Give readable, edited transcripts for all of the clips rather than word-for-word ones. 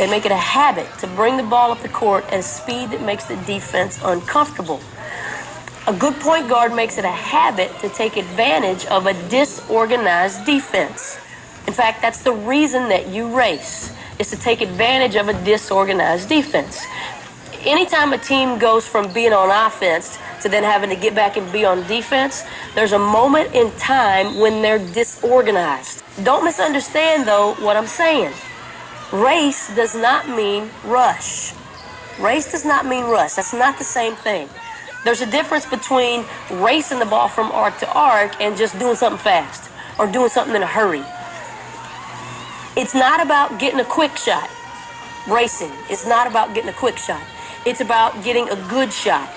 They make it a habit to bring the ball up the court at a speed that makes the defense uncomfortable. A good point guard makes it a habit to take advantage of a disorganized defense. In fact, that's the reason that you race, is to take advantage of a disorganized defense. Anytime a team goes from being on offense to then having to get back and be on defense, there's a moment in time when they're disorganized. Don't misunderstand, though, what I'm saying. Race does not mean rush. Race does not mean rush. That's not the same thing. There's a difference between racing the ball from arc to arc and just doing something fast or doing something in a hurry. It's not about getting a quick shot. Racing is not about getting a quick shot. It's about getting a good shot.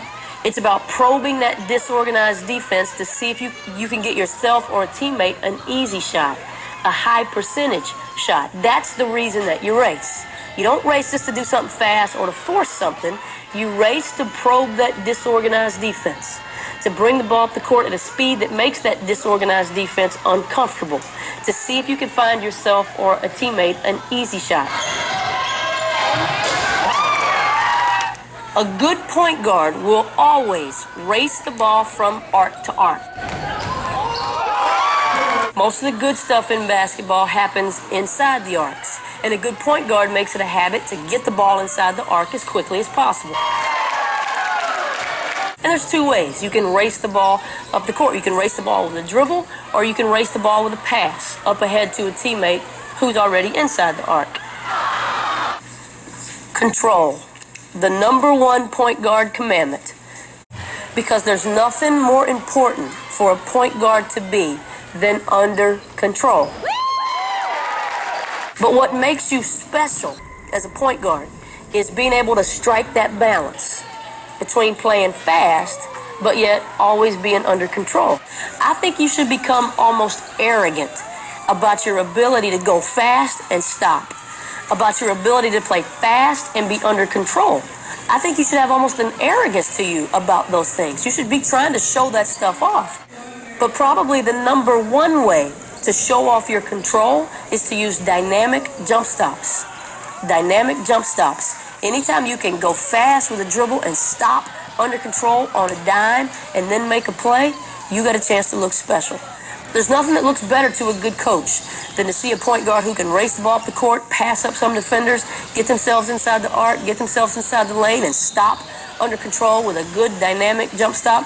It's about probing that disorganized defense to see if you can get yourself or a teammate an easy shot, a high percentage shot. That's the reason that you race. You don't race just to do something fast or to force something. You race to probe that disorganized defense, to bring the ball up the court at a speed that makes that disorganized defense uncomfortable, to see if you can find yourself or a teammate an easy shot. A good point guard will always race the ball from arc to arc. Most of the good stuff in basketball happens inside the arcs, and a good point guard makes it a habit to get the ball inside the arc as quickly as possible. And there's two ways. You can race the ball up the court. You can race the ball with a dribble, or you can race the ball with a pass up ahead to a teammate who's already inside the arc. Control. The number one point guard commandment. Because there's nothing more important for a point guard to be than under control. But what makes you special as a point guard is being able to strike that balance between playing fast but yet always being under control. I think you should become almost arrogant about your ability to go fast and stop, about your ability to play fast and be under control. I think you should have almost an arrogance to you about those things. You should be trying to show that stuff off. But probably the number one way to show off your control is to use dynamic jump stops. Dynamic jump stops. Anytime you can go fast with a dribble and stop under control on a dime and then make a play, you got a chance to look special. There's nothing that looks better to a good coach than to see a point guard who can race the ball up the court, pass up some defenders, get themselves inside the arc, get themselves inside the lane, and stop under control with a good dynamic jump stop.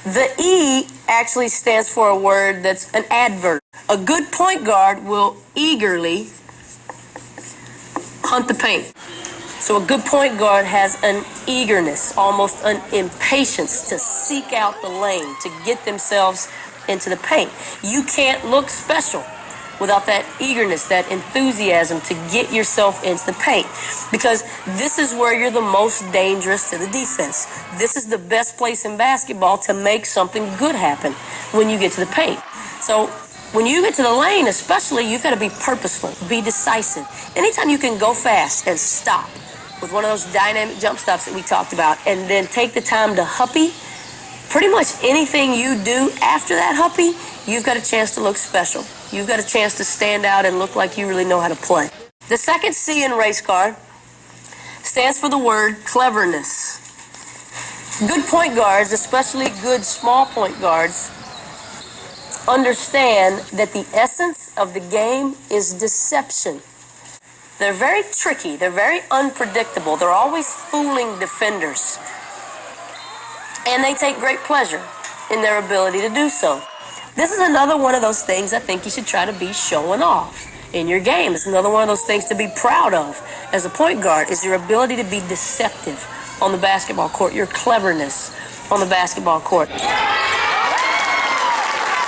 The E actually stands for a word that's an adverb. A good point guard will eagerly hunt the paint. So a good point guard has an eagerness, almost an impatience to seek out the lane, to get themselves into the paint. You can't look special without that eagerness, that enthusiasm to get yourself into the paint, because this is where you're the most dangerous to the defense. This is the best place in basketball to make something good happen when you get to the paint. So when you get to the lane especially, you've got to be purposeful, be decisive. Anytime you can go fast and stop with one of those dynamic jump stops that we talked about, and then take the time to huppy, pretty much anything you do after that huppy, you've got a chance to look special. You've got a chance to stand out and look like you really know how to play. The second C in RACECAR stands for the word cleverness. Good point guards, especially good small point guards, understand that the essence of the game is deception. They're very tricky. They're very unpredictable. They're always fooling defenders. And they take great pleasure in their ability to do so. This is another one of those things I think you should try to be showing off in your game. It's another one of those things to be proud of as a point guard, is your ability to be deceptive on the basketball court, your cleverness on the basketball court.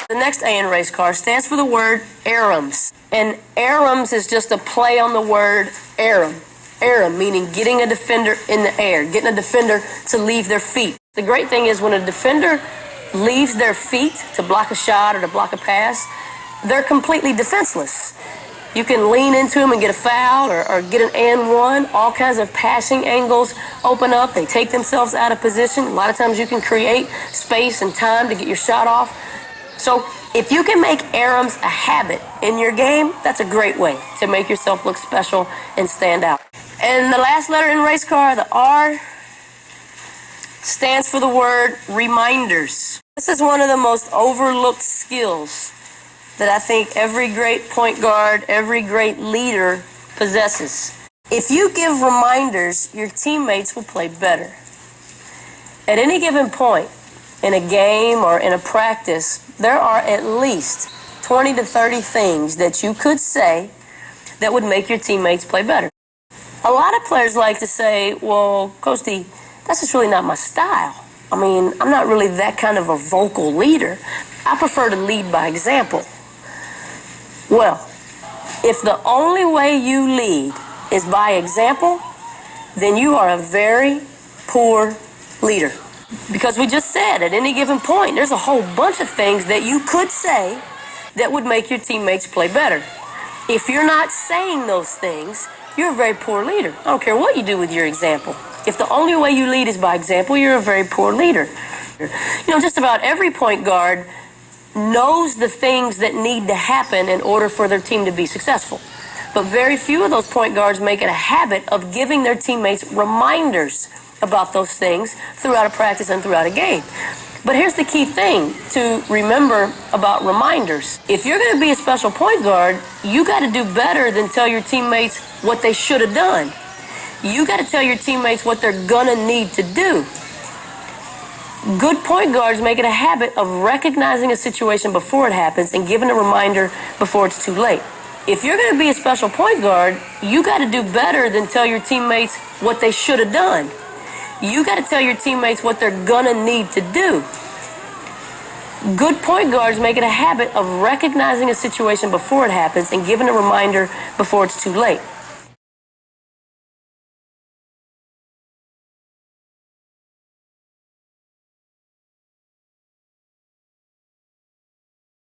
The next A in RACECAR stands for the word arums. And arums is just a play on the word arum. Arum, meaning getting a defender in the air, getting a defender to leave their feet. The great thing is when a defender leaves their feet to block a shot or to block a pass, they're completely defenseless. You can lean into them and get a foul or get an and one. All kinds of passing angles open up. They take themselves out of position. A lot of times you can create space and time to get your shot off. So If you can make errors a habit in your game, that's a great way to make yourself look special and stand out. And the last letter in RACECAR, the R, stands for the word reminders. This is one of the most overlooked skills that I think every great point guard, every great leader possesses. If you give reminders, your teammates will play better. At any given point in a game or in a practice, there are at least 20 to 30 things that you could say that would make your teammates play better. A lot of players like to say, well, Coach D, that's just really not my style. I mean, I'm not really that kind of a vocal leader. I prefer to lead by example. Well, if the only way you lead is by example, then you are a very poor leader. Because we just said at any given point, there's a whole bunch of things that you could say that would make your teammates play better. If you're not saying those things, you're a very poor leader. I don't care what you do with your example. If the only way you lead is by example, you're a very poor leader. You know, just about every point guard knows the things that need to happen in order for their team to be successful. But very few of those point guards make it a habit of giving their teammates reminders about those things throughout a practice and throughout a game. But here's the key thing to remember about reminders. If you're going to be a special point guard, you got to do better than tell your teammates what they should have done. You got to tell your teammates what they're going to need to do. Good point guards make it a habit of recognizing a situation before it happens and giving a reminder before it's too late. If you're going to be a special point guard, you got to do better than tell your teammates what they should have done. You got to tell your teammates what they're going to need to do. Good point guards make it a habit of recognizing a situation before it happens and giving a reminder before it's too late.